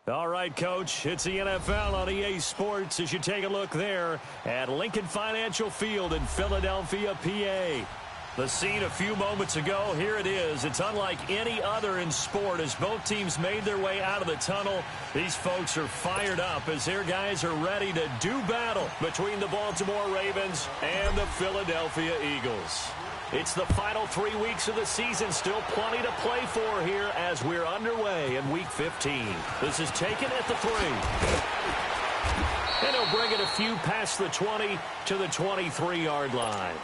All right, Coach, it's the NFL on EA Sports as you take a look there at Lincoln Financial Field in Philadelphia, PA. The scene a few moments ago, here it is. It's unlike any other in sport as both teams made their way out of the tunnel. These folks are fired up as their guys are ready to do battle between the Baltimore Ravens and the Philadelphia Eagles. It's the final 3 weeks of the season. Still plenty to play for here as we're underway in Week 15. This is taken at the 3. And he'll bring it a few past the 20 to the 23-yard line.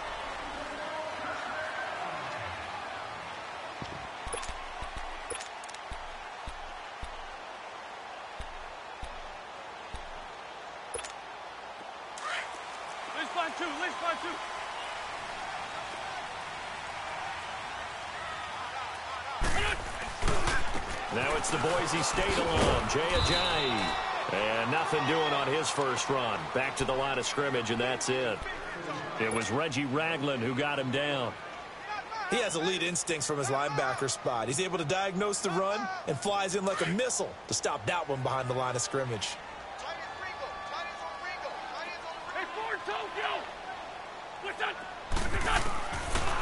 Now it's the Boise State alum, Jay Ajayi. And nothing doing on his first run. Back to the line of scrimmage, and that's it. It was Reggie Ragland who got him down. He has elite instincts from his linebacker spot. He's able to diagnose the run and flies in like a missile to stop that one behind the line of scrimmage.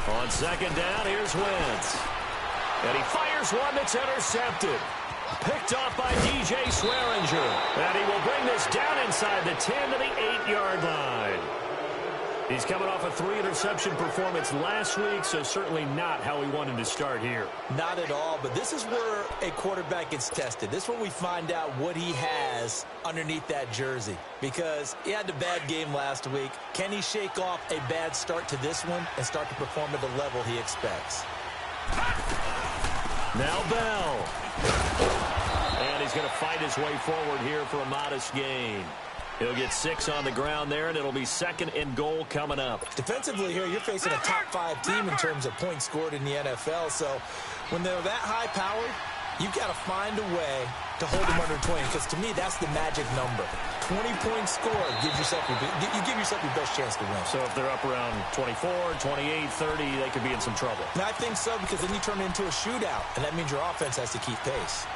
On second down, here's Wentz. And he fires one that's intercepted. Picked off by DJ Swearinger. And he will bring this down inside the 10 to the 8-yard line. He's coming off a 3-interception performance last week, so certainly not how he wanted to start here. Not at all, but this is where a quarterback gets tested. This is where we find out what he has underneath that jersey. Because he had a bad game last week. Can he shake off a bad start to this one and start to perform at the level he expects? Now Bell. And he's going to fight his way forward here for a modest gain. He'll get 6 on the ground there, and it'll be 2nd and goal coming up. Defensively here, you're facing a top-5 team in terms of points scored in the NFL. So when they're that high-powered, you've got to find a way to hold them under 20. Because to me, that's the magic number. 20 points scored gives yourself you give yourself your best chance to win. So if they're up around 24, 28, 30, they could be in some trouble. And I think so, because then you turn it into a shootout, and that means your offense has to keep pace.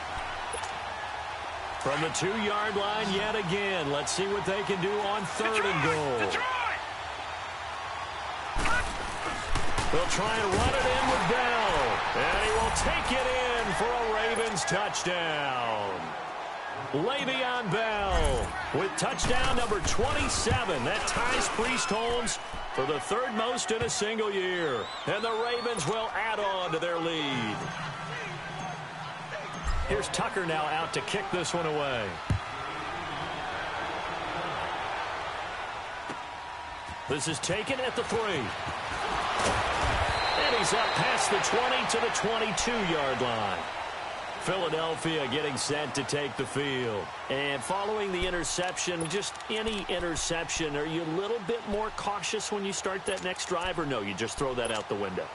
From the 2-yard line yet again. Let's see what they can do on 3rd and goal. They'll try and run it in with Bell. And he will take it in for a Ravens touchdown. Le'Veon Bell with touchdown number 27. That ties Priest Holmes for the 3rd most in a single year. And the Ravens will add on to their lead. Here's Tucker now out to kick this one away. This is taken at the 3. And he's up past the 20 to the 22-yard line. Philadelphia getting set to take the field. And following the interception, just any interception, are you a little bit more cautious when you start that next drive, or no, you just throw that out the window?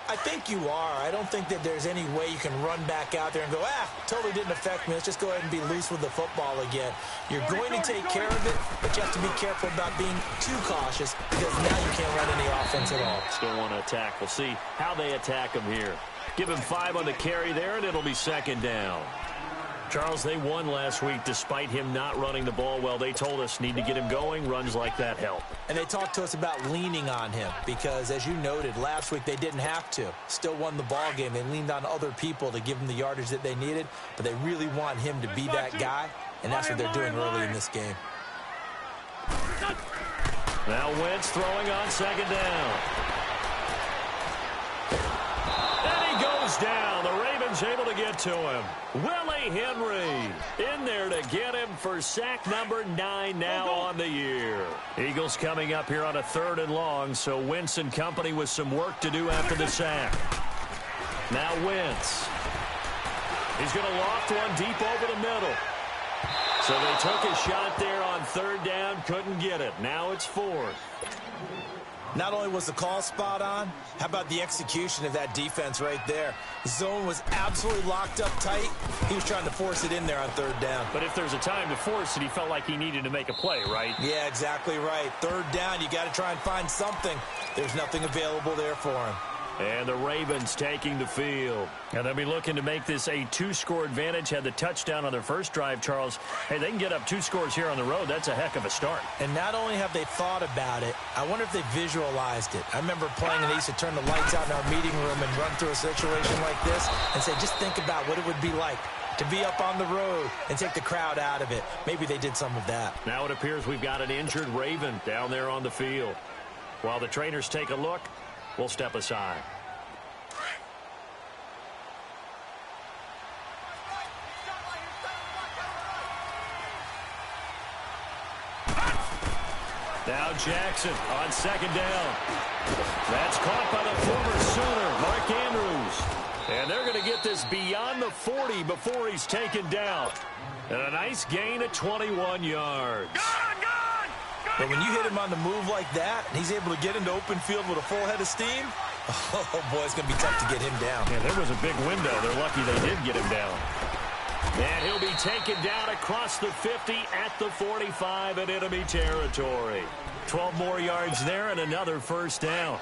I think you are. I don't think that there's any way you can run back out there and go, totally didn't affect me. Let's just go ahead and be loose with the football again. You're going to take care of it, but you have to be careful about being too cautious because now you can't run any offense at all. Still want to attack. We'll see how they attack him here. Give him 5 on the carry there, and it'll be 2nd down. Charles, they won last week despite him not running the ball well. They told us need to get him going. Runs like that help. And they talked to us about leaning on him because, as you noted, last week they didn't have to. Still won the ball game. They leaned on other people to give them the yardage that they needed, but they really want him to be that guy, and that's what they're doing early in this game. Now Wentz throwing on 2nd down. And he goes down. The Ravens able to get to him. Willie Henry in there to get him for sack number 9 now on the year. Eagles coming up here on a 3rd and long, so Wentz and company with some work to do after the sack. Now Wentz. He's going to loft one deep over the middle. So they took a shot there on 3rd down, couldn't get it. Now it's 4th. Not only was the call spot on, how about the execution of that defense right there? The zone was absolutely locked up tight. He was trying to force it in there on 3rd down. But if there's a time to force it, he felt like he needed to make a play, right? Yeah, exactly right. 3rd down, you got to try and find something. There's nothing available there for him. And the Ravens taking the field. And they'll be looking to make this a 2-score advantage. Had the touchdown on their first drive, Charles. Hey, they can get up 2 scores here on the road. That's a heck of a start. And not only have they thought about it, I wonder if they visualized it. I remember playing and they used to turn the lights out in our meeting room and run through a situation like this and say, just think about what it would be like to be up on the road and take the crowd out of it. Maybe they did some of that. Now it appears we've got an injured Raven down there on the field. While the trainers take a look, we'll step aside. Now Jackson on second down. That's caught by the former Sooner, Mark Andrews. And they're going to get this beyond the 40 before he's taken down. And a nice gain of 21 yards. But when you hit him on the move like that, and he's able to get into open field with a full head of steam, oh, boy, it's going to be tough to get him down. Yeah, there was a big window. They're lucky they did get him down. And he'll be taken down across the 50 at the 45 in enemy territory. 12 more yards there and another first down.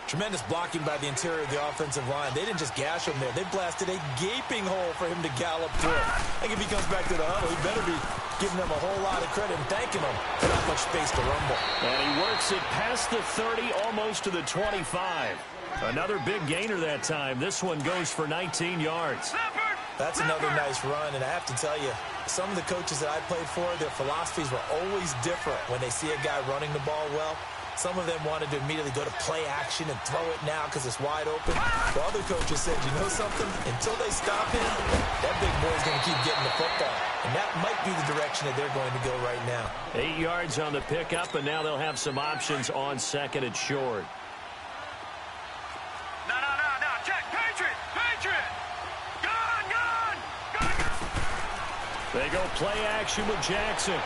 Tremendous blocking by the interior of the offensive line. They didn't just gash him there. They blasted a gaping hole for him to gallop through. I think if he comes back to the huddle, he better be giving them a whole lot of credit and thanking them for not much space to rumble. And he works it past the 30, almost to the 25. Another big gainer that time. This one goes for 19 yards. That's another nice run, and I have to tell you, some of the coaches that I played for, their philosophies were always different when they see a guy running the ball well. Some of them wanted to immediately go to play action and throw it now because it's wide open. While other coaches said, you know something? Until they stop him, that big boy's going to keep getting the football. And that might be the direction that they're going to go right now. 8 yards on the pickup, and now they'll have some options on second and short. No. Check. Patriot. Gone. They go play action with Jackson.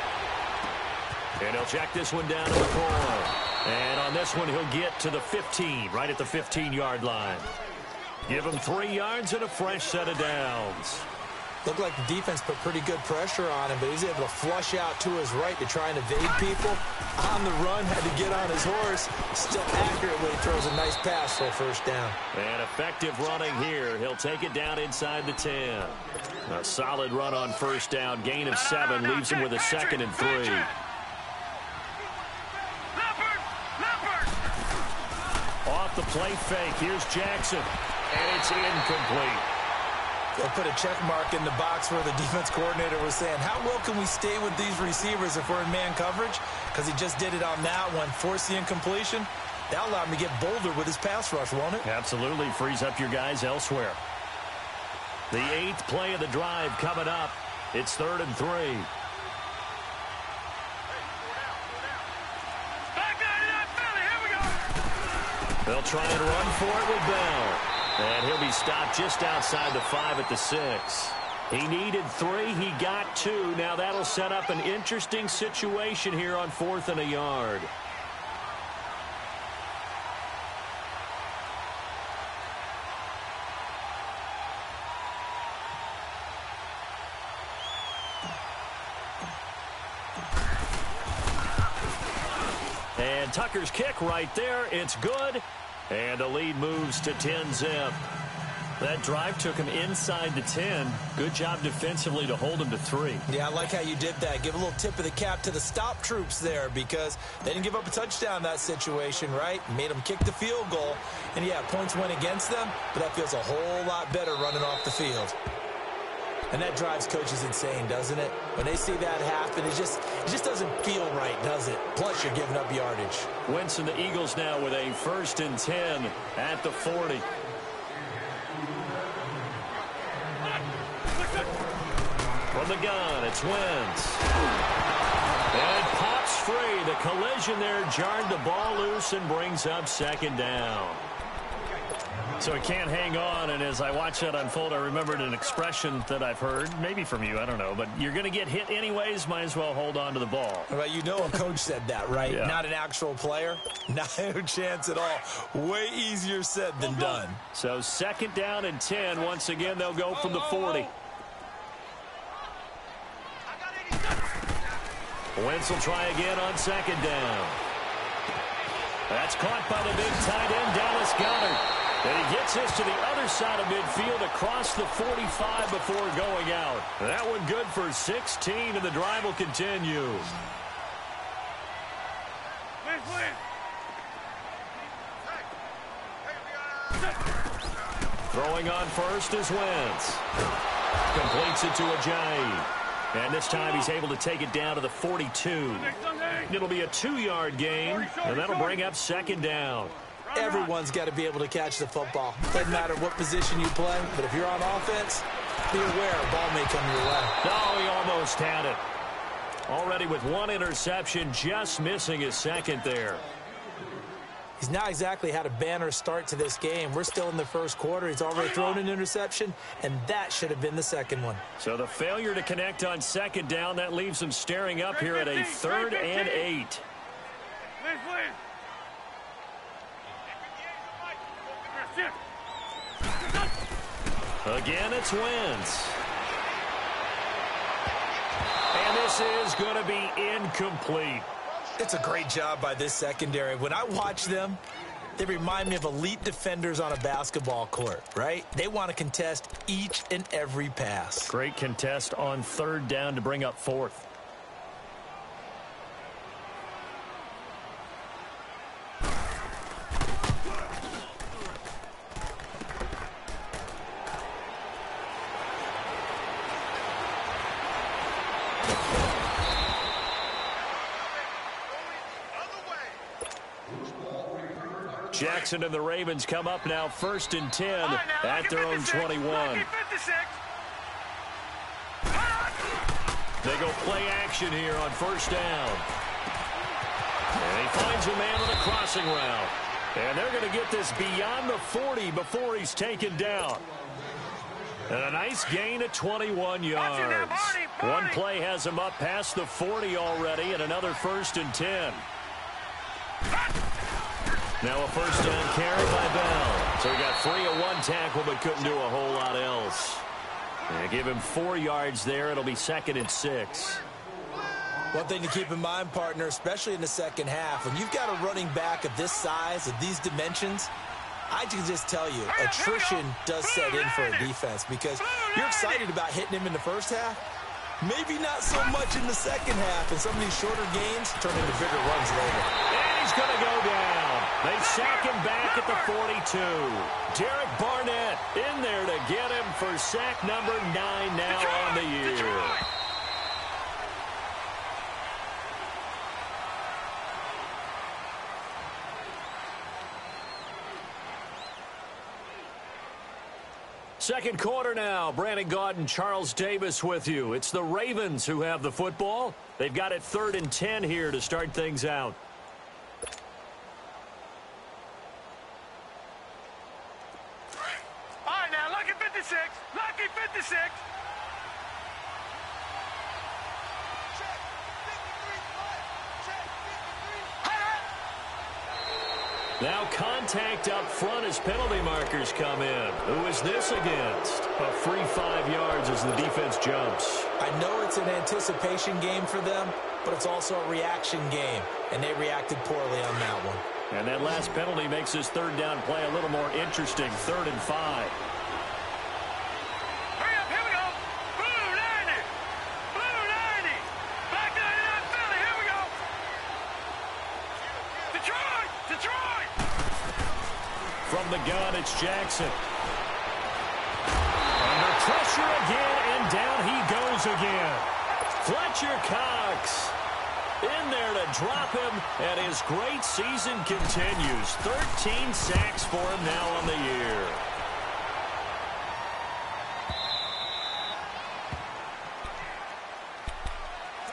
And he'll check this one down to the corner. And on this one, he'll get to the 15, right at the 15-yard line. Give him 3 yards and a fresh set of downs. Looked like the defense put pretty good pressure on him, but he was able to flush out to his right to try and evade people. On the run, had to get on his horse. Still accurately throws a nice pass for a first down. And effective running here. He'll take it down inside the 10. A solid run on first down. Gain of 7 leaves him with a second and 3. Off the play fake. Here's Jackson. And it's incomplete. They'll put a check mark in the box where the defense coordinator was saying, how well can we stay with these receivers if we're in man coverage? Because he just did it on that one, forced the incompletion. That'll allow him to get bolder with his pass rush, won't it? Absolutely. Frees up your guys elsewhere. The 8th play of the drive coming up. It's 3rd and 3. They'll try and run for it with Bell. And he'll be stopped just outside the 5 at the 6. He needed 3. He got 2. Now that'll set up an interesting situation here on 4th and a yard. And Tucker's kick right there. It's good. And the lead moves to 10-zip. That drive took him inside the 10. Good job defensively to hold him to 3. Yeah, I like how you did that. Give a little tip of the cap to the stop troops there because they didn't give up a touchdown in that situation, right? Made them kick the field goal. And, yeah, points went against them, but that feels a whole lot better running off the field. And that drives coaches insane, doesn't it? When they see that happen, it just doesn't feel right, does it? Plus, you're giving up yardage. Wentz and the Eagles now with a 1st and 10 at the 40. From the gun, it's Wentz. And it pops free. The collision there jarred the ball loose and brings up 2nd down. So he can't hang on, and as I watch that unfold, I remembered an expression that I've heard, maybe from you, I don't know, but you're going to get hit anyways, might as well hold on to the ball. Well, you know a coach said that, right? Yeah. Not an actual player. No chance at all. Way easier said than done. So 2nd down and 10. Once again, they'll go from the 40. Wentz will try again on 2nd down. That's caught by the big tight end, Dallas Goedert. And he gets this to the other side of midfield across the 45 before going out. That one good for 16, and the drive will continue. Throwing on first is Wentz. Completes it to Ajayi. And this time he's able to take it down to the 42. It'll be a 2-yard gain, and that'll bring up second down. Everyone's got to be able to catch the football. Doesn't matter what position you play, but if you're on offense, be aware a ball may come your way. No, he almost had it. Already with one interception, just missing his second there. He's not exactly had a banner start to this game. We're still in the first quarter. He's already thrown an interception, and that should have been the second one. So the failure to connect on second down, that leaves him staring up here at a 3rd and 8. Again, it's Wentz. And this is going to be incomplete. It's a great job by this secondary. When I watch them, they remind me of elite defenders on a basketball court, right? They want to contest each and every pass. Great contest on 3rd down to bring up 4th. Jackson and the Ravens come up now 1st and 10 at their own 21. They go play action here on 1st down. And he finds a man on a crossing route. And they're going to get this beyond the 40 before he's taken down. And a nice gain of 21 yards. One play has him up past the 40 already, and another 1st and 10. Now a 1st down carry by Bell. So he got free of one tackle but couldn't do a whole lot else. And give him 4 yards there. It'll be 2nd and 6. One thing to keep in mind, partner, especially in the second half, when you've got a running back of this size, of these dimensions, I can just tell you, attrition does set in for a defense because you're excited about hitting him in the first half. Maybe not so much in the second half, and some of these shorter gains turn into bigger runs later. And he's going to go down. They sack him back at the 42. Derek Barnett in there to get him for sack number 9 now on the year. Second quarter now. Brandon Gaud and Charles Davis with you. It's the Ravens who have the football. They've got it 3rd and 10 here to start things out. All right, now, lucky 56. Lucky 56. Now contact up front as penalty markers come in. Who is this against? A free 5 yards as the defense jumps. I know it's an anticipation game for them, but it's also a reaction game, and they reacted poorly on that one. And that last penalty makes this 3rd down play a little more interesting. 3rd and 5. Hurry up, here we go. Blue 90. Blue 90. Back 99 Philly, here we go. Detroit, Detroit. From the gun, it's Jackson. Under pressure again, and down he goes again. Fletcher Cox in there to drop him, and his great season continues. 13 sacks for him now on the year.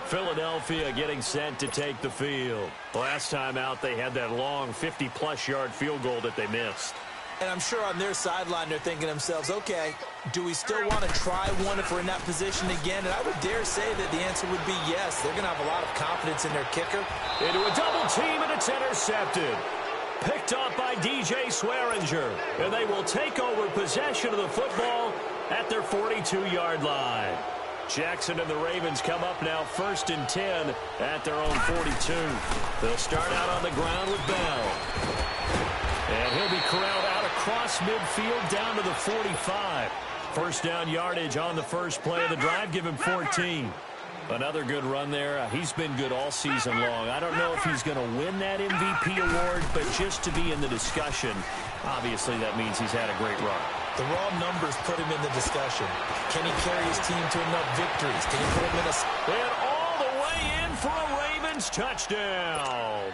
Philadelphia getting set to take the field. Last time out, they had that long 50-plus yard field goal that they missed. And I'm sure on their sideline they're thinking to themselves, okay, do we still want to try one if we're in that position again? And I would dare say that the answer would be yes. They're going to have a lot of confidence in their kicker. Into a double team, and it's intercepted. Picked up by DJ Swearinger. And they will take over possession of the football at their 42-yard line. Jackson and the Ravens come up now 1st and 10 at their own 42. They'll start out on the ground with Bell. And he'll be corralled out across across midfield down to the 45. First down yardage on the first play of the drive. Give him 14. Another good run there. He's been good all season long. I don't know if he's going to win that MVP award, but just to be in the discussion, obviously that means he's had a great run. The raw numbers put him in the discussion. Can he carry his team to enough victories? Can he put him in a... And all the way in for a Ravens touchdown.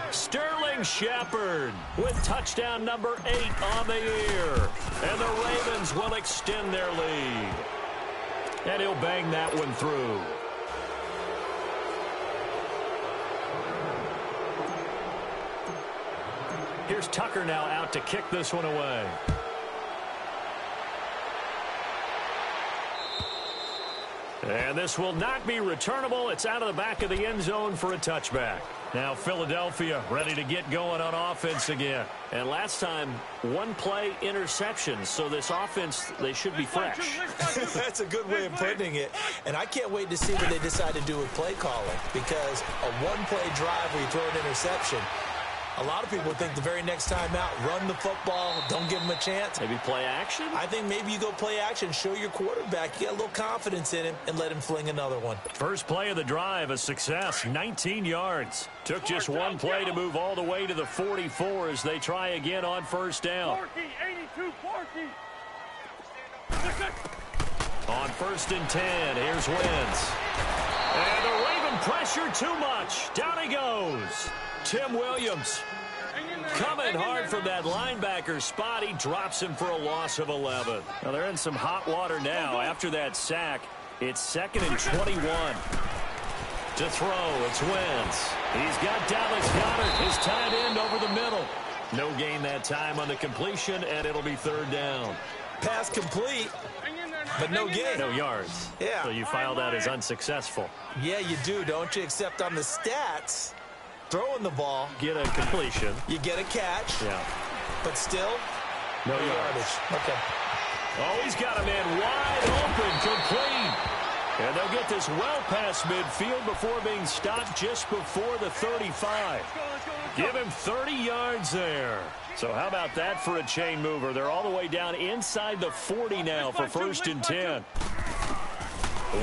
Sterling Shepard with touchdown number 8 on the year. And the Ravens will extend their lead. And he'll bang that one through. Here's Tucker now out to kick this one away. And this will not be returnable. It's out of the back of the end zone for a touchback. Now Philadelphia ready to get going on offense again. And last time, one play interception. So this offense, they should be fresh. That's a good way of putting it. And I can't wait to see what they decide to do with play calling. Because a one-play drive where you throw an interception, a lot of people think the very next time out, run the football, don't give him a chance. Maybe play action? I think maybe you go play action, show your quarterback, you got a little confidence in him, and let him fling another one. First play of the drive, a success, 19 yards. Took just one play to move all the way to the 44 as they try again on first down. 82, 40. On first and 10, here's Wentz. And the Raven pressure too much. Down he goes. Tim Williams coming hard from that linebacker spot. He drops him for a loss of 11. Now they're in some hot water now. After that sack, it's 2nd and 21. To throw, it's Wentz. He's got Dallas Goedert, his tight end, over the middle. No gain that time on the completion, and it'll be 3rd down. Pass complete, but no gain. No yards. Yeah. So you file that as unsuccessful. Yeah, you do, don't you? Except on the stats, throwing the ball, Get a completion. you get a catch, Yeah. but still, No yardage. yards. Okay. Oh, he's got a man wide open, complete. And they'll get this well past midfield before being stopped just before the 35. Give him 30 yards there. So how about that for a chain mover? They're all the way down inside the 40 now for 1st and 10.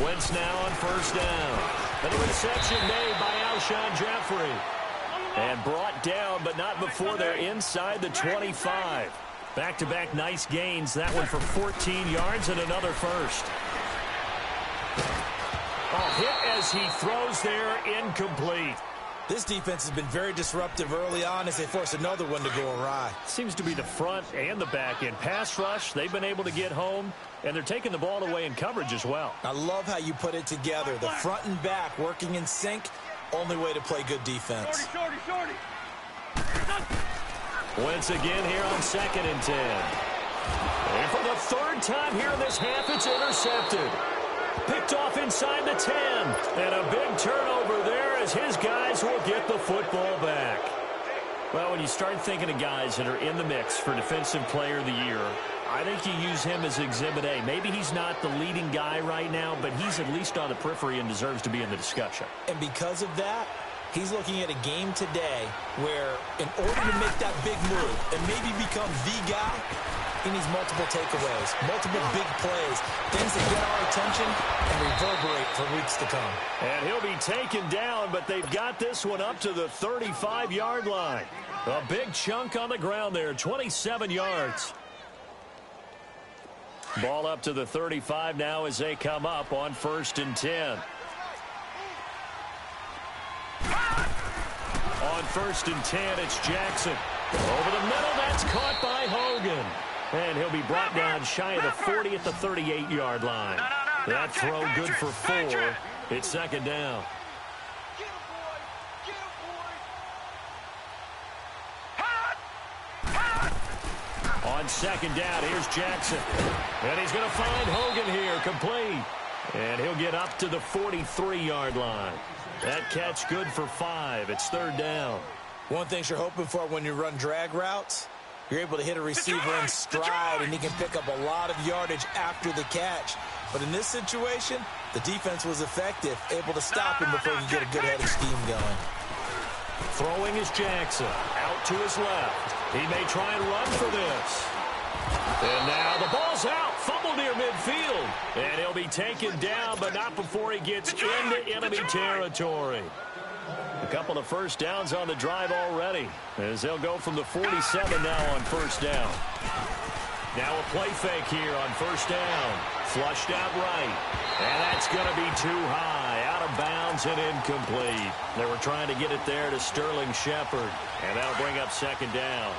Wentz now on first down. And a reception made by Alshon Jeffrey. And brought down, but not before they're inside the 25. Back-to-back nice gains. That one for 14 yards and another first. Oh, hit as he throws there, incomplete. This defense has been very disruptive early on as they force another one to go awry. Seems to be the front and the back end. Pass rush, they've been able to get home, and they're taking the ball away in coverage as well. I love how you put it together. The front and back working in sync, only way to play good defense. Shorty. Wentz again here on 2nd and 10. And for the 3rd time here in this half, it's intercepted. Picked off inside the 10. And a big turnover there as his guys will get the football back. Well, when you start thinking of guys that are in the mix for Defensive Player of the Year, I think you use him as Exhibit A. Maybe he's not the leading guy right now, but he's at least on the periphery and deserves to be in the discussion. And because of that, he's looking at a game today where in order to make that big move and maybe become the guy, he needs multiple takeaways, multiple big plays, things that get our attention and reverberate for weeks to come. And he'll be taken down, but they've got this one up to the 35-yard line. A big chunk on the ground there, 27 yards. Ball up to the 35 now as they come up on 1st and 10. On 1st and 10, it's Jackson. Over the middle, that's caught by Hogan. And he'll be brought down shy of the 40 at the 38-yard line. That throw good for 4. It's 2nd down. On 2nd down, here's Jackson. And he's going to find Hogan here, complete. And he'll get up to the 43-yard line. That catch good for 5. It's 3rd down. One thing you're hoping for when you run drag routes, you're able to hit a receiver in stride, and he can pick up a lot of yardage after the catch. But in this situation, the defense was effective, able to stop him before he could get a good headed scheme going. Throwing is Jackson. Out to his left. He may try and run for this. And now the ball's out. Fumble near midfield. And he'll be taken down, but not before he gets into enemy territory. A couple of first downs on the drive already, as they'll go from the 47 now on first down. Now a play fake here on first down. Flushed out right. And that's going to be too high. Out of bounds and incomplete. They were trying to get it there to Sterling Shepard. And that'll bring up second down.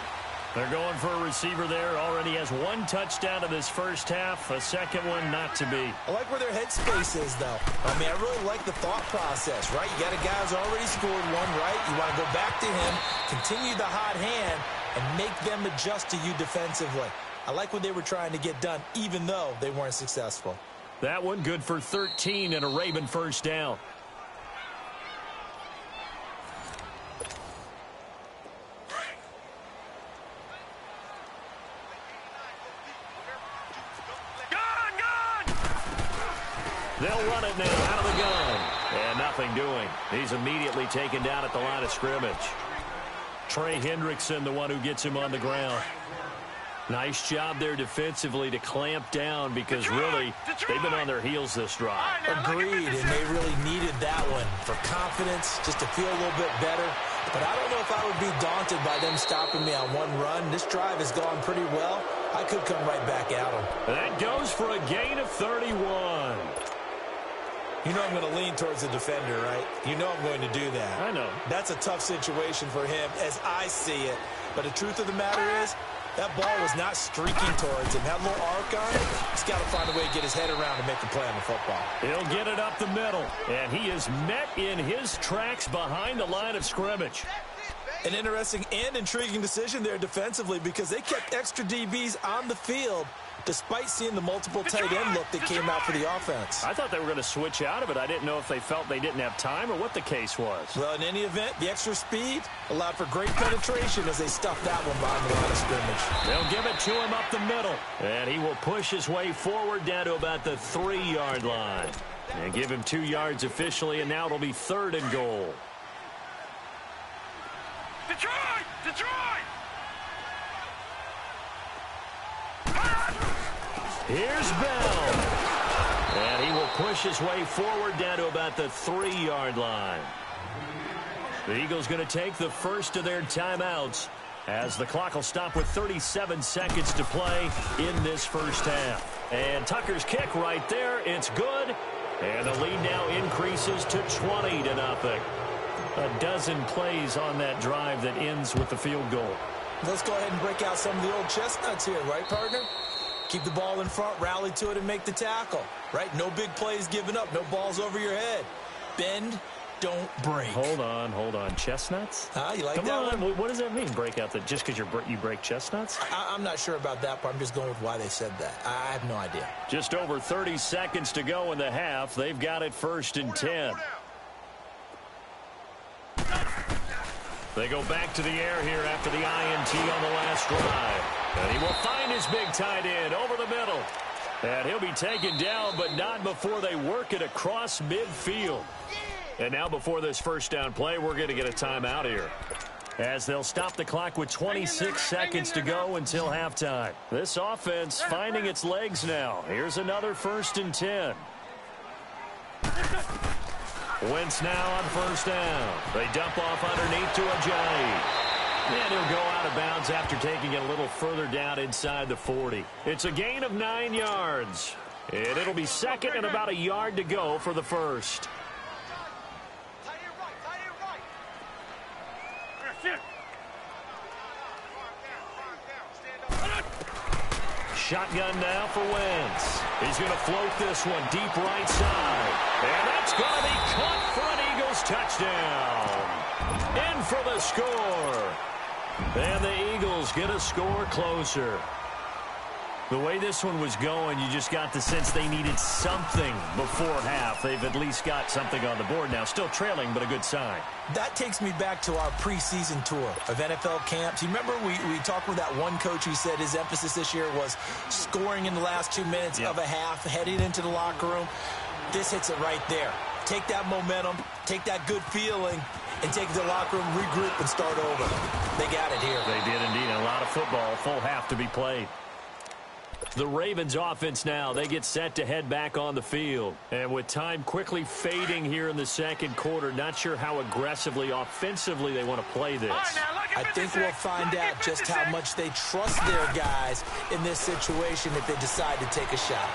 They're going for a receiver there. Already has one touchdown in this first half. A second one not to be. I like where their headspace is, though. I mean, I really like the thought process, right? You got a guy who's already scored one, right? You want to go back to him, continue the hot hand, and make them adjust to you defensively. I like what they were trying to get done, even though they weren't successful. That one good for 13 and a Raven first down. They'll run it now out of the gun. And nothing doing. He's immediately taken down at the line of scrimmage. Trey Hendrickson, the one who gets him on the ground. Nice job there defensively to clamp down because really they've been on their heels this drive. Agreed, and they really needed that one for confidence, just to feel a little bit better. But I don't know if I would be daunted by them stopping me on one run. This drive has gone pretty well. I could come right back at them. That goes for a gain of 31. You know I'm going to lean towards the defender, right? You know I'm going to do that. I know. That's a tough situation for him as I see it. But the truth of the matter is, that ball was not streaking towards him. That little arc on it, he's got to find a way to get his head around and make a play on the football. He'll get it up the middle, and he is met in his tracks behind the line of scrimmage. An interesting and intriguing decision there defensively because they kept extra DBs on the field despite seeing the multiple tight end look that came out for the offense. I thought they were going to switch out of it. I didn't know if they felt they didn't have time or what the case was. Well, in any event, the extra speed allowed for great penetration as they stuffed that one behind the line of scrimmage. They'll give it to him up the middle, and he will push his way forward down to about the 3-yard line. And give him 2 yards officially, and now it'll be 3rd and goal. Detroit! Detroit! Here's Bell. And he will push his way forward down to about the 3-yard line. The Eagles going to take the first of their timeouts as the clock will stop with 37 seconds to play in this first half. And Tucker's kick right there. It's good. And the lead now increases to 20-0. A dozen plays on that drive that ends with the field goal. Let's go ahead and break out some of the old chestnuts here, right, partner? Keep the ball in front, rally to it, and make the tackle, right? No big plays given up, no balls over your head. Bend, don't break. Hold on. Chestnuts? You like Come that on. one? What does that mean, break out? Just because you break chestnuts? I'm not sure about that part. I'm just going with why they said that. I have no idea. Just over 30 seconds to go in the half. They've got it 1st and 10. They go back to the air here after the INT on the last drive. And he will find his big tight end over the middle. And he'll be taken down, but not before they work it across midfield. And now before this first down play, we're going to get a timeout here, as they'll stop the clock with 26 seconds to go until halftime. This offense finding its legs now. Here's another 1st and 10. Wentz now on first down. They dump off underneath to Ajayi. And he'll go out of bounds after taking it a little further down inside the 40. It's a gain of 9 yards. And it'll be 2nd and about a yard to go for the first. Shotgun now for Wentz. He's going to float this one deep right side. And that's going to be caught for an Eagles touchdown. In for the score. And the Eagles get a score closer. The way this one was going, you just got the sense they needed something before half. They've at least got something on the board now. Still trailing, but a good sign. That takes me back to our preseason tour of NFL camps. You remember we talked with that one coach who said his emphasis this year was scoring in the last 2 minutes of a half, heading into the locker room. This hits it right there. Take that momentum, take that good feeling, and take it to the locker room, regroup, and start over. They got it here. They did indeed. A lot of football, full half to be played. The Ravens offense now, they get set to head back on the field. And with time quickly fading here in the second quarter, not sure how aggressively, offensively they want to play this. I think we'll find out just how much they trust their guys in this situation if they decide to take a shot.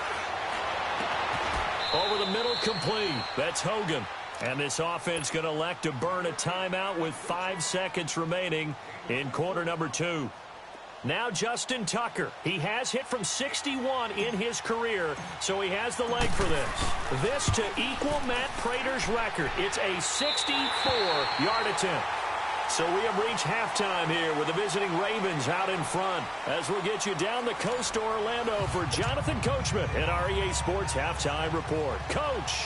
Over the middle, complete. That's Hogan. And this offense going to elect to burn a timeout with 5 seconds remaining in quarter number 2. Now Justin Tucker. He has hit from 61 in his career, so he has the leg for this. This to equal Matt Prater's record. It's a 64-yard attempt. So we have reached halftime here with the visiting Ravens out in front. As we'll get you down the coast to Orlando for Jonathan Coachman at our EA Sports Halftime Report. Coach,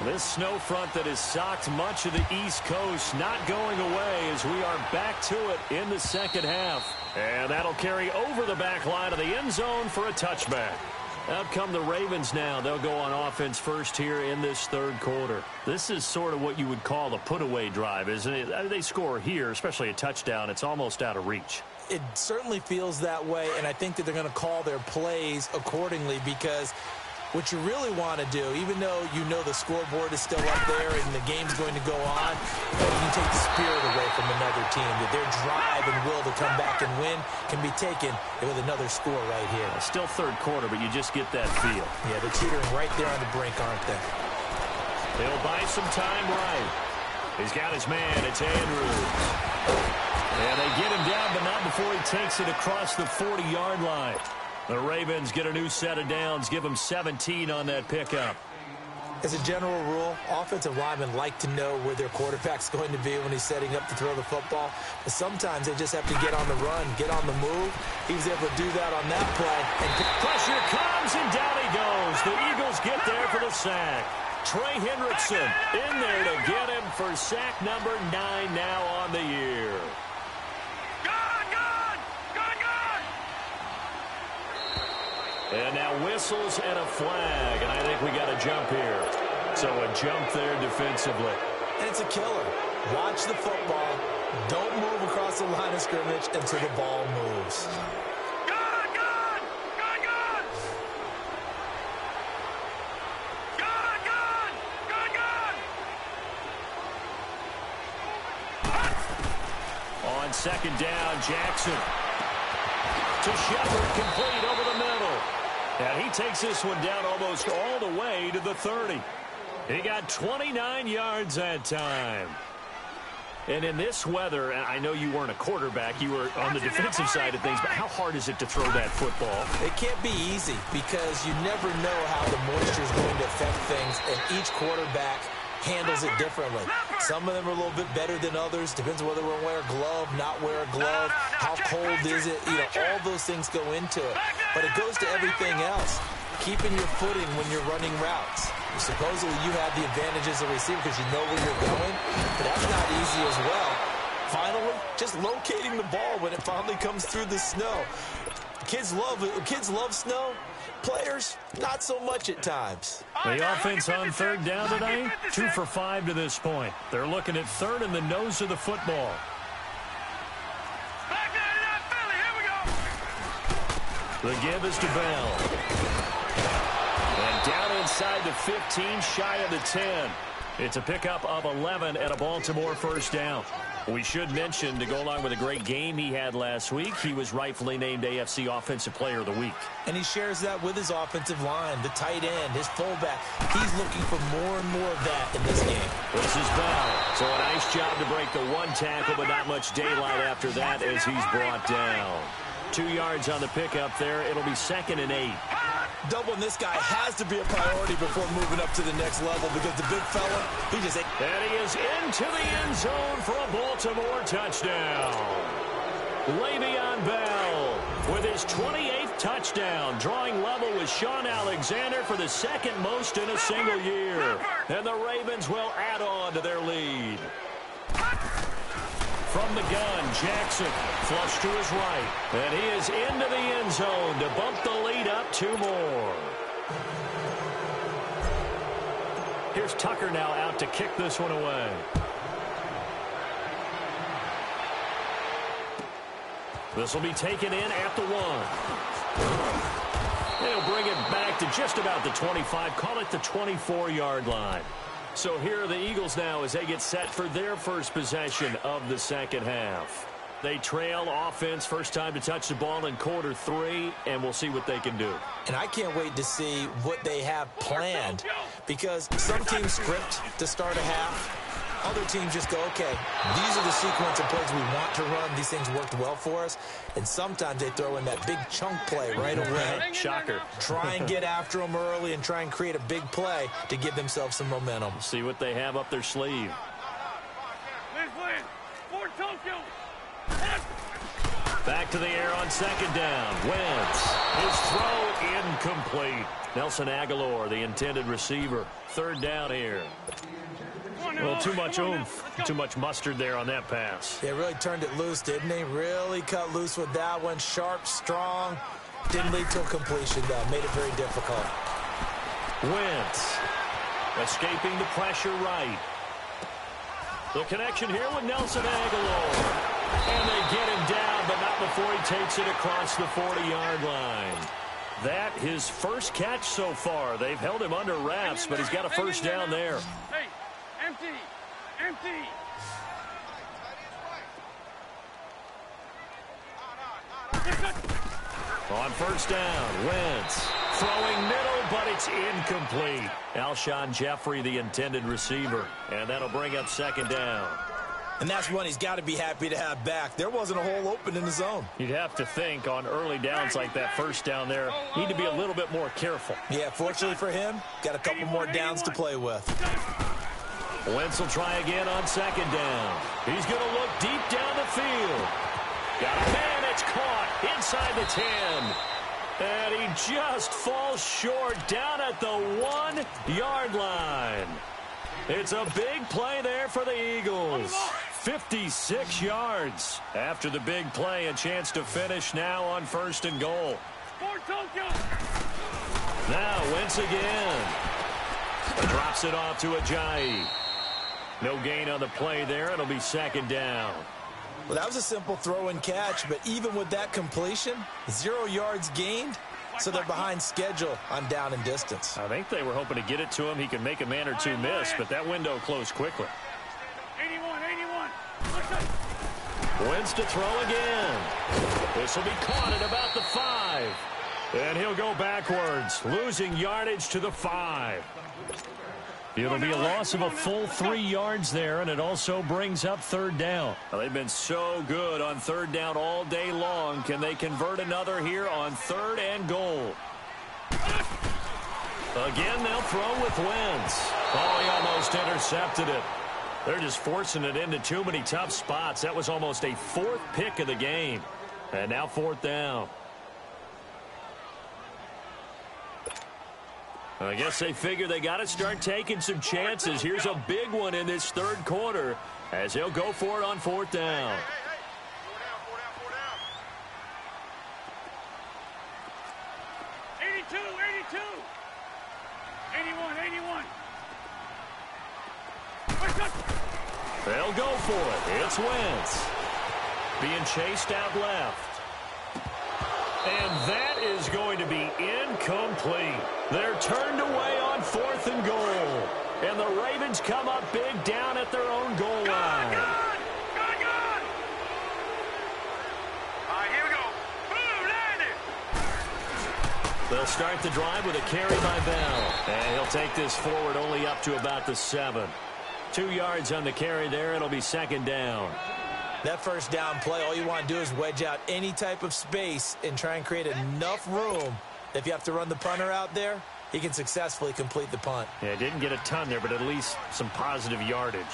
this snow front that has socked much of the East Coast not going away as we are back to it in the second half. And that'll carry over the back line of the end zone for a touchback. Out come the Ravens now. They'll go on offense first here in this third quarter. This is sort of what you would call a put-away drive, isn't it? They score here, especially a touchdown. It's almost out of reach. It certainly feels that way, and I think that they're going to call their plays accordingly because what you really want to do, even though you know the scoreboard is still up there and the game's going to go on, you can take the spirit away from another team. That their drive and will to come back and win can be taken with another score right here. Still third quarter, but you just get that feel. Yeah, they're teetering right there on the brink, aren't they? They'll buy some time right. He's got his man. It's Andrews. And they get him down, but not before he takes it across the 40-yard line. The Ravens get a new set of downs, give them 17 on that pickup. As a general rule, offensive linemen like to know where their quarterback's going to be when he's setting up to throw the football. But sometimes they just have to get on the run, get on the move. He was able to do that on that play. And pressure comes, and down he goes. The Eagles get there for the sack. Trey Hendrickson in there to get him for sack number 9 now on the year. And now whistles and a flag, and I think we got a jump here. So a jump there defensively. And it's a killer. Watch the football. Don't move across the line of scrimmage until the ball moves. Good, good! Good, good! Good, good! Good, good! On second down, Jackson to Shepard, complete over the middle. And he takes this one down almost all the way to the 30. He got 29 yards that time. And in this weather, I know you weren't a quarterback, you were on the defensive side of things, but how hard is it to throw that football? It can't be easy because you never know how the moisture is going to affect things, and each quarterback handles it differently. Some of them are a little bit better than others. Depends on whether we're wear a glove, not wear a glove, how cold is it. You know, all those things go into it. But it goes to everything else. Keeping your footing when you're running routes. Supposedly you have the advantage as a receiver because you know where you're going, but that's not easy as well. Finally, just locating the ball when it finally comes through the snow. Kids love snow. Players, not so much at times. The offense on third down tonight, 2 for 5 to this point. They're looking at third in the nose of the football. Back there to that Philly. Here we go. The give is to Bell. And down inside the 15, shy of the 10. It's a pickup of 11 and a Baltimore first down. We should mention, to go along with a great game he had last week, he was rightfully named AFC Offensive Player of the Week. And he shares that with his offensive line, the tight end, his fullback. He's looking for more and more of that in this game. This is Bell. So a nice job to break the one tackle, but not much daylight after that as he's brought down. 2 yards on the pickup there. It'll be 2nd and 8. Doubling this guy has to be a priority before moving up to the next level because the big fella, he just... And he is into the end zone for a Baltimore touchdown. Le'Veon Bell with his 28th touchdown, drawing level with Sean Alexander for the second most in a single year. And the Ravens will add on to their lead. From the gun, Jackson flush to his right. And he is into the end zone to bump the lead up 2 more. Here's Tucker now out to kick this one away. This will be taken in at the 1. They'll bring it back to just about the 25. Call it the 24-yard line. So here are the Eagles now as they get set for their first possession of the second half. They trail offense, first time to touch the ball in quarter 3, and we'll see what they can do. And I can't wait to see what they have planned, because some teams script to start a half. Other teams just go, okay, these are the sequence of plays we want to run. These things worked well for us. And sometimes they throw in that big chunk play right away. Shocker. Try and get after them early and try and create a big play to give themselves some momentum. See what they have up their sleeve. Back to the air on second down. Wentz. His throw incomplete. Nelson Aguilar, the intended receiver. Third down here. Well, too much oomph, too much mustard there on that pass. They really turned it loose, didn't they? Really cut loose with that one. Sharp, strong. Didn't lead to a completion, though. Made it very difficult. Wentz escaping the pressure right. The connection here with Nelson Aguilar. And they get him down, but not before he takes it across the 40-yard line. That his first catch so far. They've held him under wraps, but he's got a first down there. Hey, empty. On first down, Wentz throwing middle, but it's incomplete. Alshon Jeffrey, the intended receiver, and that'll bring up second down. And that's one he's got to be happy to have back. There wasn't a hole open in the zone. You'd have to think on early downs like that first down there, need to be a little bit more careful. Yeah, fortunately for him, got a couple more downs to play with. Wentz will try again on second down. He's going to look deep down the field. Got a man, it's caught inside the 10. And he just falls short down at the 1-yard line. It's a big play there for the Eagles. 56 yards. After the big play, a chance to finish now on first and goal. Now Wentz again. Drops it off to Ajayi. No gain on the play there. It'll be second down. Well, that was a simple throw and catch, but even with that completion, 0 yards gained, so they're behind schedule on down and distance. I think they were hoping to get it to him. He could make a man or two miss, but that window closed quickly. 81. Wentz to throw again. This will be caught at about the 5. And he'll go backwards, losing yardage to the 5. It'll be a loss of a full 3 yards there, and it also brings up third down. Well, they've been so good on third down all day long. Can they convert another here on third and goal? Again, they'll throw with Wentz. Oh, he almost intercepted it. They're just forcing it into too many tough spots. That was almost a 4th pick of the game. And now fourth down. I guess they figure they got to start taking some chances. Here's a big one in this third quarter as he'll go for it on fourth down. Hey. 82. 81. They'll go for it. It's Wentz. Being chased out left. And that is going to be incomplete. They're turned away on fourth and goal. And the Ravens come up big down at their own goal line. Good. All right, here we go. Boom, landed. They'll start the drive with a carry by Bell. And he'll take this forward only up to about the 7. 2 yards on the carry there. It'll be second down. That first down play, all you want to do is wedge out any type of space and try and create enough room. If you have to run the punter out there, he can successfully complete the punt. Yeah, didn't get a ton there, but at least some positive yardage.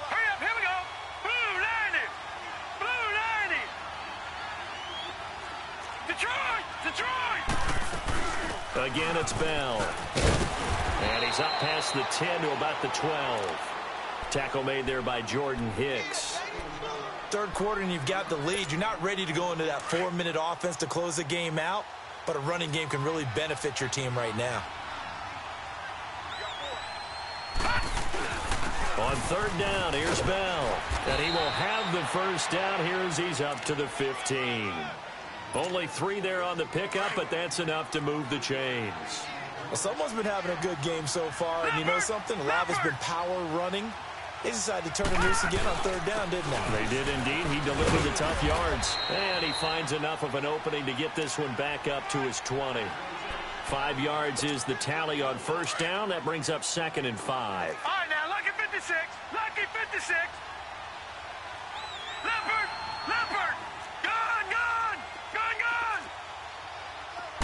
Hurry up, here we go. Boom, landed. Detroit. Again, it's Bell. And he's up past the 10 to about the 12. Tackle made there by Jordan Hicks. Third quarter and you've got the lead. You're not ready to go into that 4-minute offense to close the game out, but a running game can really benefit your team right now. On third down, here's Bell. And he will have the first down here as he's up to the 15. Only 3 there on the pickup, but that's enough to move the chains. Well, someone's been having a good game so far, and you know something? A lot has been power running. They decided to turn it loose again on third down, didn't they? They did indeed. He delivered the tough yards. And he finds enough of an opening to get this one back up to his 20. 5 yards is the tally on first down. That brings up 2nd and 5. All right, now, lucky 56. Lucky 56. Leopard. Leopard. Gone, gone. Gone, gone.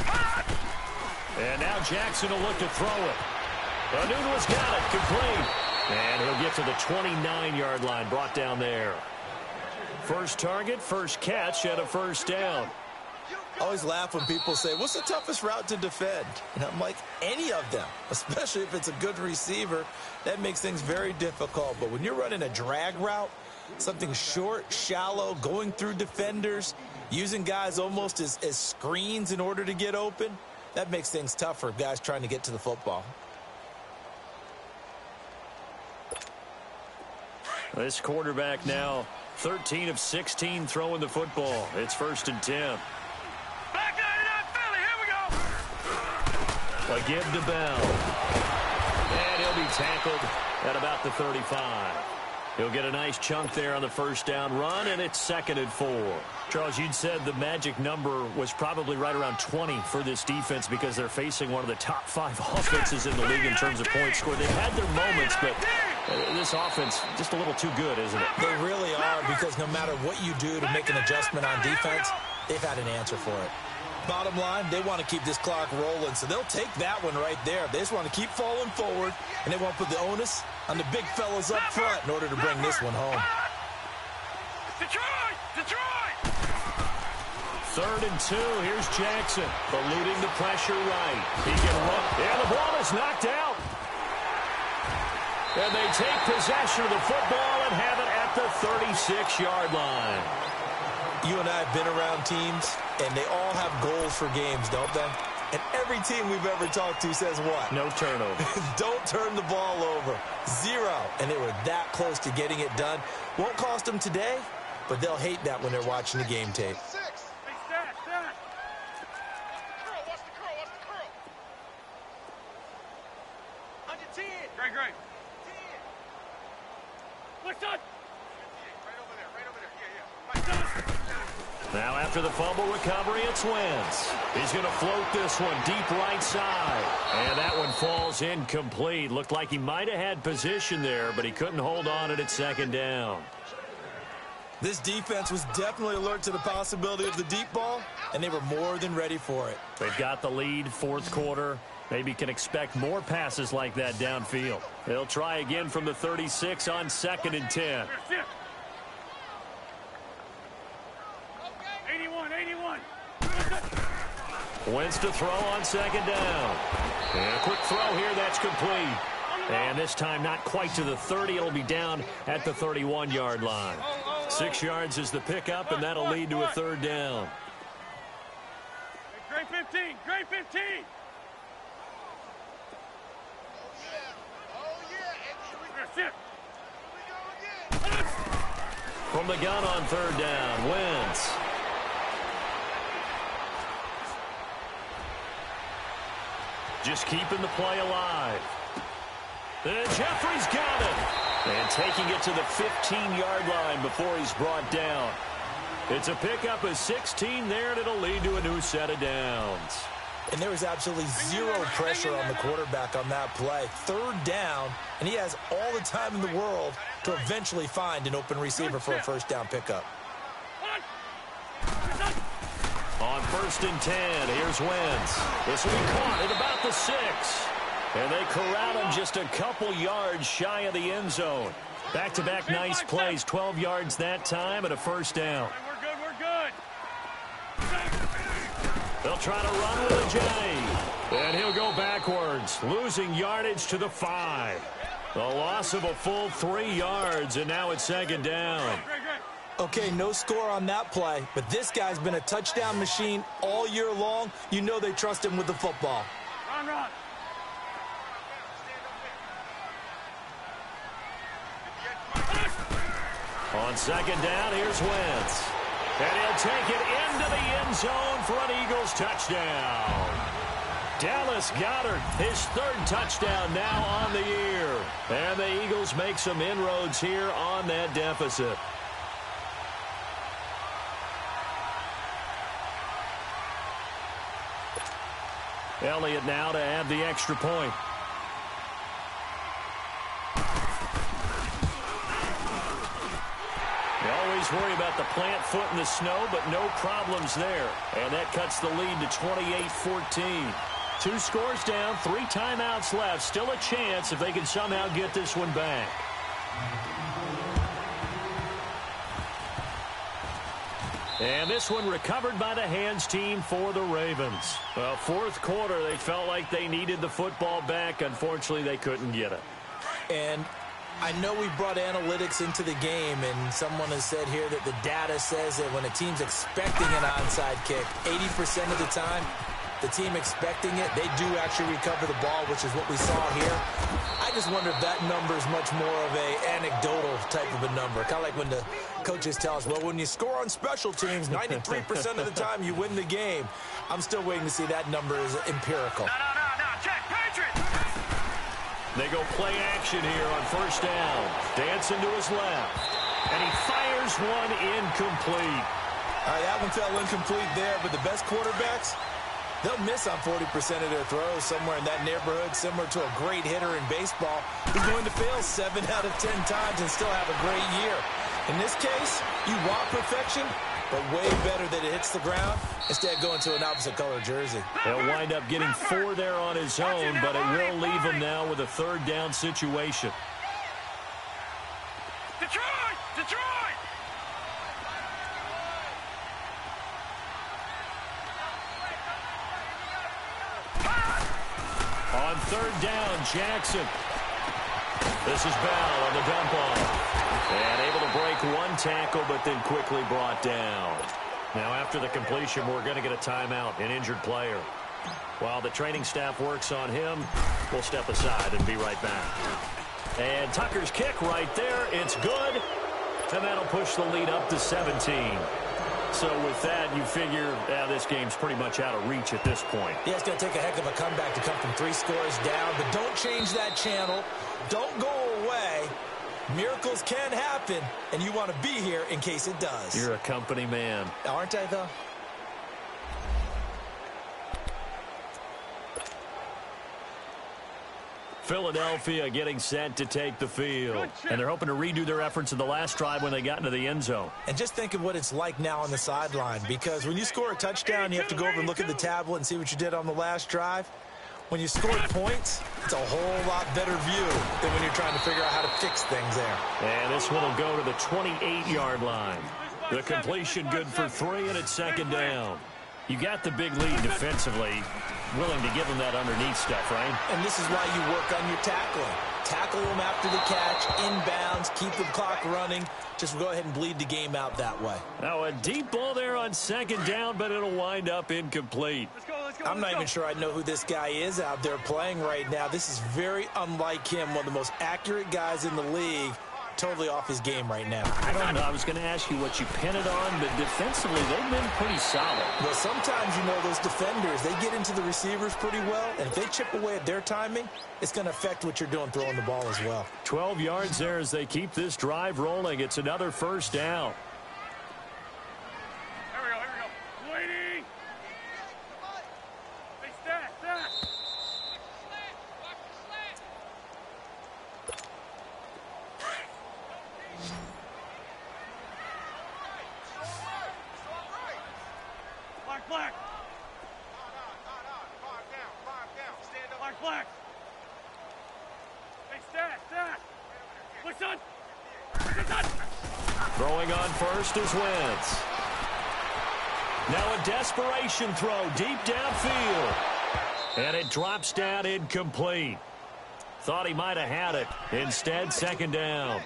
Hot. And now Jackson will look to throw it. Anunua's got it. Complete. And he'll get to the 29-yard line, brought down there. First target, first catch at a first down. I always laugh when people say, what's the toughest route to defend? And I'm like, any of them, especially if it's a good receiver. That makes things very difficult. But when you're running a drag route, something short, shallow, going through defenders, using guys almost as screens in order to get open, that makes things tough for guys trying to get to the football. This quarterback now 13 of 16 throwing the football. It's 1st and 10. Back 99 Philly. Here we go. A give to Bell. And he'll be tackled at about the 35. He'll get a nice chunk there on the first down run, and it's 2nd and 4. Charles, you'd said the magic number was probably right around 20 for this defense because they're facing one of the top 5 offenses in the league in terms of points scored. They've had their moments, but this offense just a little too good, isn't it? They really are, because no matter what you do to make an adjustment on defense, they've had an answer for it. Bottom line, they want to keep this clock rolling, so they'll take that one right there. They just want to keep falling forward, and they want to put the onus on the big fellas up front in order to bring this one home. Detroit! Detroit! 3rd and 2. Here's Jackson, eluding the pressure right. He can run, and the ball is knocked out. And they take possession of the football and have it at the 36-yard line. You and I have been around teams, and they all have goals for games, don't they? And every team we've ever talked to says what? No turnover. Don't turn the ball over. 0. And they were that close to getting it done. Won't cost them today, but they'll hate that when they're watching the game tape. Hey, stat. Curl, watch the curl, watch the curl. Under 10. Great. 10. What's up? Right over there. Yeah. Now after the fumble recovery, it's Wentz. He's going to float this one deep right side. And that one falls incomplete. Looked like he might have had position there, but he couldn't hold on it at 2nd down. This defense was definitely alert to the possibility of the deep ball, and they were more than ready for it. They've got the lead, 4th quarter. Maybe can expect more passes like that downfield. They'll try again from the 36 on 2nd and 10. 81. Wentz to throw on 2nd down. And a quick throw here, that's complete. And this time not quite to the 30. It'll be down at the 31-yard line. 6 yards is the pickup, and that'll lead to a 3rd down. Great 15. From the gun on 3rd down, Wentz. Just keeping the play alive. And Jeffrey's got it. And taking it to the 15-yard line before he's brought down. It's a pickup of 16 there, and it'll lead to a new set of downs. And there was absolutely 0 pressure on the quarterback on that play. 3rd down, and he has all the time in the world to eventually find an open receiver for a first down pickup. On 1st and 10, here's Wentz. This will be caught at about the 6. And they corral him just a couple yards shy of the end zone. Back-to-back nice plays, 12 yards that time and a first down. We're good. They'll try to run with a J. And he'll go backwards, losing yardage to the 5. The loss of a full 3 yards, and now it's 2nd down. Okay, no score on that play, but this guy's been a touchdown machine all year long. You know they trust him with the football. Run. On second down, here's Wentz. And he'll take it into the end zone for an Eagles touchdown. Dallas Goedert, his third touchdown now on the year. And the Eagles make some inroads here on that deficit. Elliott now to add the extra point. They always worry about the plant foot in the snow, but no problems there. And that cuts the lead to 28-14. 2 scores down, 3 timeouts left. Still a chance if they can somehow get this one back. And this one recovered by the hands team for the Ravens. Well, fourth quarter, they felt like they needed the football back. Unfortunately, they couldn't get it. And I know we brought analytics into the game, and someone has said here that the data says that when a team's expecting an onside kick, 80% of the time, the team expecting it, they do actually recover the ball, which is what we saw here. I just wonder if that number is much more of a anecdotal type of a number. Kind of like when the coaches tell us, well, when you score on special teams, 93% of the time you win the game. I'm still waiting to see that number is empirical. No. Check. Patriots. They go play action here on first down. Dancing to his left. And he fires one incomplete. That one fell incomplete there, but the best quarterbacks, they'll miss on 40% of their throws somewhere in that neighborhood, similar to a great hitter in baseball who's going to fail 7 out of 10 times and still have a great year. In this case, you want perfection, but way better that it hits the ground instead of going to an opposite color jersey. He'll wind up getting 4 there on his own, but it will leave him now with a third down situation. Detroit! On third down, Jackson. This is Bell on the dump off. And able to break one tackle, but then quickly brought down. Now, after the completion, we're going to get a timeout, an injured player. While the training staff works on him, we'll step aside and be right back. And Tucker's kick right there. It's good. And that'll push the lead up to 17. So with that, you figure this game's pretty much out of reach at this point. Yeah, it's going to take a heck of a comeback to come from 3 scores down, but don't change that channel. Don't go away. Miracles can happen, and you want to be here in case it does. You're a company man. Aren't I, though? Philadelphia getting set to take the field. And they're hoping to redo their efforts in the last drive when they got into the end zone. And just think of what it's like now on the sideline, because when you score a touchdown, you have to go over and look at the tablet and see what you did on the last drive. When you scored points, it's a whole lot better view than when you're trying to figure out how to fix things there. And this one will go to the 28-yard line. The completion good for 3, and it's second down. You got the big lead defensively. Willing to give them that underneath stuff, right? And this is why you work on your tackling. Tackle them after the catch, inbounds, keep the clock running. Just go ahead and bleed the game out that way. Now a deep ball there on second down, but it'll wind up incomplete. I'm not even sure I know who this guy is out there playing right now. This is very unlike him, one of the most accurate guys in the league. Totally off his game right now. I don't know. I was going to ask you what you pin it on, but defensively, they've been pretty solid. Well, sometimes, those defenders, they get into the receivers pretty well, and if they chip away at their timing, it's going to affect what you're doing throwing the ball as well. 12 yards there as they keep this drive rolling. It's another first down. Here we go. Waiting. Hey, stat. Black. Calm down. Black. Hey, stat. Look, son. Throwing on first is Wentz. Now a desperation throw deep downfield. And it drops down incomplete. Thought he might have had it. Instead, second down.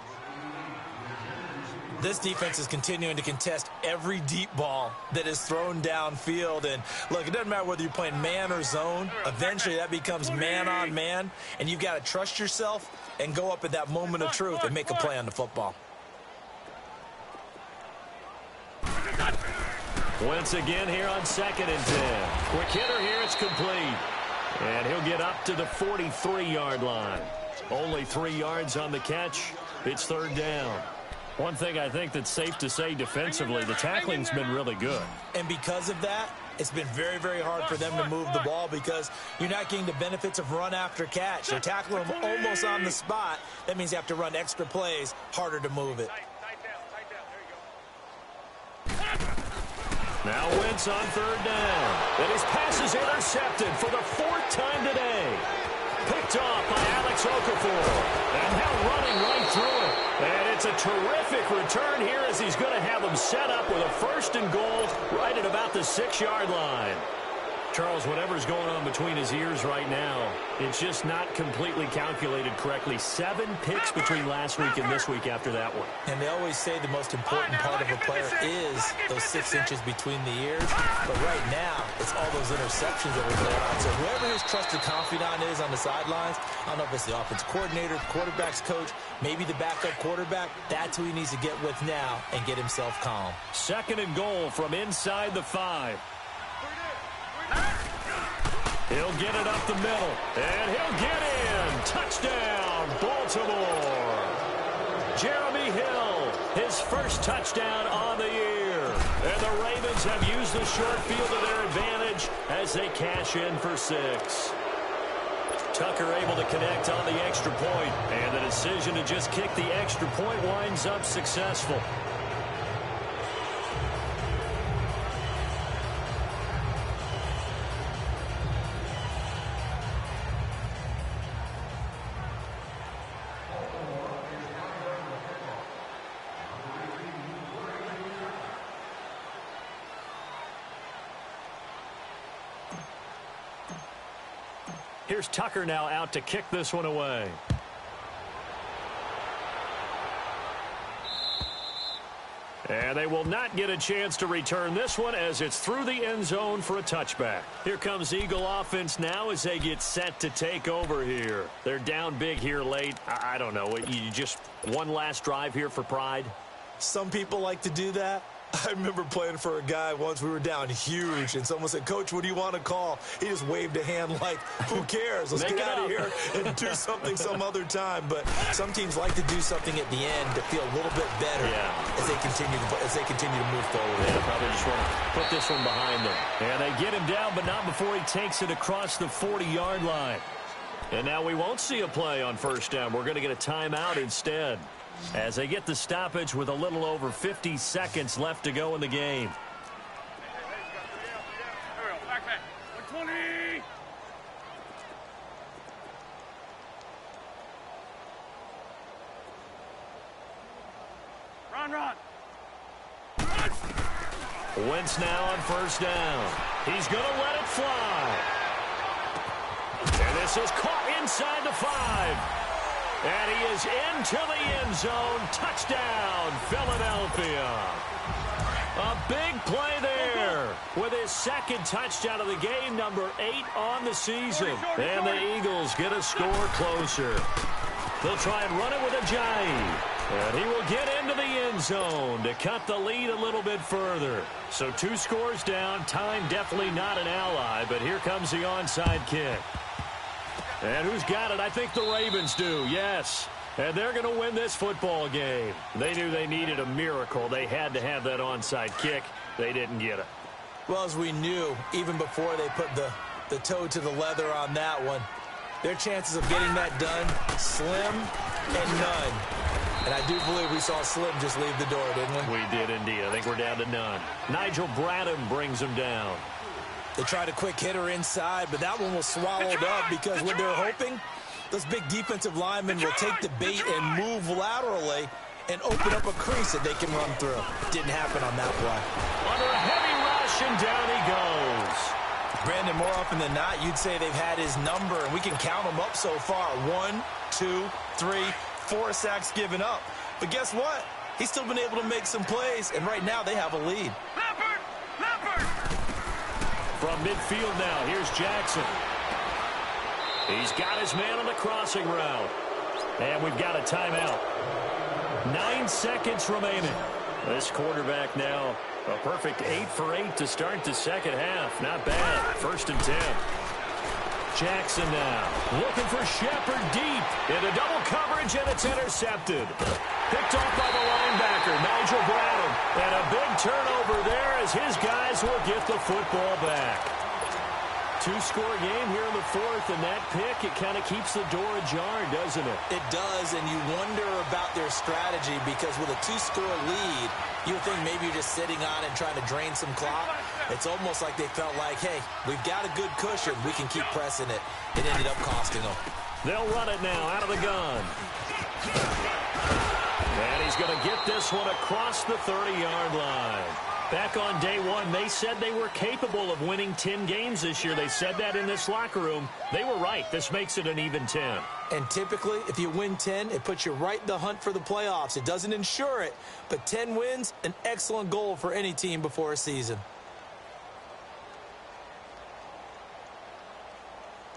This defense is continuing to contest every deep ball that is thrown downfield. And, look, it doesn't matter whether you're playing man or zone. Eventually, that becomes man-on-man, and you've got to trust yourself and go up at that moment of truth and make a play on the football. Once again here on 2nd and 10. Quick hitter here, it's complete. And he'll get up to the 43-yard line. Only 3 yards on the catch. It's 3rd down. One thing I think that's safe to say defensively, the tackling's been really good. And because of that, it's been very, very hard for them to move the ball because you're not getting the benefits of run after catch. They're tackling them almost on the spot. That means you have to run extra plays, harder to move it. Now Wentz on 3rd down. And his pass is intercepted for the 4th time today. Picked off by Alex Okafor. And now running right through it. And it's a terrific return here as he's going to have them set up with a 1st and goal right at about the 6-yard line. Charles, whatever's going on between his ears right now, it's just not completely calculated correctly. 7 picks between last week and this week after that one. And they always say the most important part of a player is those 6 inches between the ears. But right now, it's all those interceptions that are going on. So whoever his trusted confidant is on the sidelines, I don't know if it's the offensive coordinator, the quarterback's coach, maybe the backup quarterback, that's who he needs to get with now and get himself calm. 2nd and goal from inside the 5. He'll get it up the middle, and he'll get in. Touchdown, Baltimore. Jeremy Hill, his 1st touchdown on the year. And the Ravens have used the short field to their advantage as they cash in for 6. Tucker able to connect on the extra point, and the decision to just kick the extra point winds up successful. Here's Tucker now out to kick this one away. And they will not get a chance to return this one as it's through the end zone for a touchback. Here comes Eagle offense now as they get set to take over here. They're down big here late. I don't know. You just one last drive here for pride? Some people like to do that. I remember playing for a guy once. We were down huge, and someone said, "Coach, what do you want to call?" He just waved a hand like, who cares? Let's get out of here and do something some other time. But some teams like to do something at the end to feel a little bit better as they continue to move forward. Yeah, probably just want to put this one behind them. And they get him down, but not before he takes it across the 40-yard line. And now we won't see a play on 1st down. We're going to get a timeout instead, as they get the stoppage with a little over 50 seconds left to go in the game. Back. 120. Run. Wentz now on 1st down. He's going to let it fly. And this is caught inside the 5. And he is into the end zone. Touchdown, Philadelphia. A big play there with his 2nd touchdown of the game, number 8 on the season. And the Eagles get a score closer. They'll try and run it with Ajayi. And he will get into the end zone to cut the lead a little bit further. So 2 scores down. Time definitely not an ally, but here comes the onside kick. And who's got it? I think the Ravens do, yes. And they're going to win this football game. They knew they needed a miracle. They had to have that onside kick. They didn't get it. Well, as we knew, even before they put the toe to the leather on that one, their chances of getting that done, slim and none. And I do believe we saw Slim just leave the door, didn't we? We did indeed. I think we're down to none. Nigel Bradham brings him down. They tried a quick hitter inside, but that one was swallowed up because what they're hoping, those big defensive linemen will take the bait and move laterally and open up a crease that they can run through. Didn't happen on that play. Under a heavy rush, and down he goes. Brandon, more often than not, you'd say they've had his number, and we can count them up so far. 1, 2, 3, 4 sacks given up. But guess what? He's still been able to make some plays, and right now they have a lead. From midfield now, here's Jackson. He's got his man on the crossing route. And we've got a timeout. 9 seconds remaining. This quarterback now A perfect 8 for 8 to start the second half. Not bad. 1st and 10. Jackson now looking for Shepard deep into double coverage, and it's intercepted. Picked off by the linebacker, Nigel Brown. And a big turnover there as his guys will get the football back. 2-score game here in the 4th, and that pick, it kind of keeps the door ajar, doesn't it? It does, and you wonder about their strategy because with a 2-score lead, you would think maybe you're just sitting on it and trying to drain some clock. It's almost like they felt like, hey, we've got a good cushion. We can keep pressing it. It ended up costing them. They'll run it now out of the gun. And he's going to get this one across the 30-yard line. Back on day one, they said they were capable of winning 10 games this year. They said that in this locker room. They were right. This makes it an even 10. And typically, if you win 10, it puts you right in the hunt for the playoffs. It doesn't ensure it, but 10 wins, an excellent goal for any team before a season.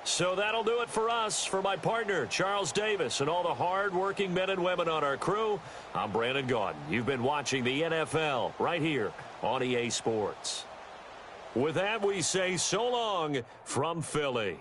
So that'll do it for us. For my partner, Charles Davis, and all the hard-working men and women on our crew, I'm Brandon Gaudin. You've been watching the NFL right here on EA Sports. With that, we say so long from Philly.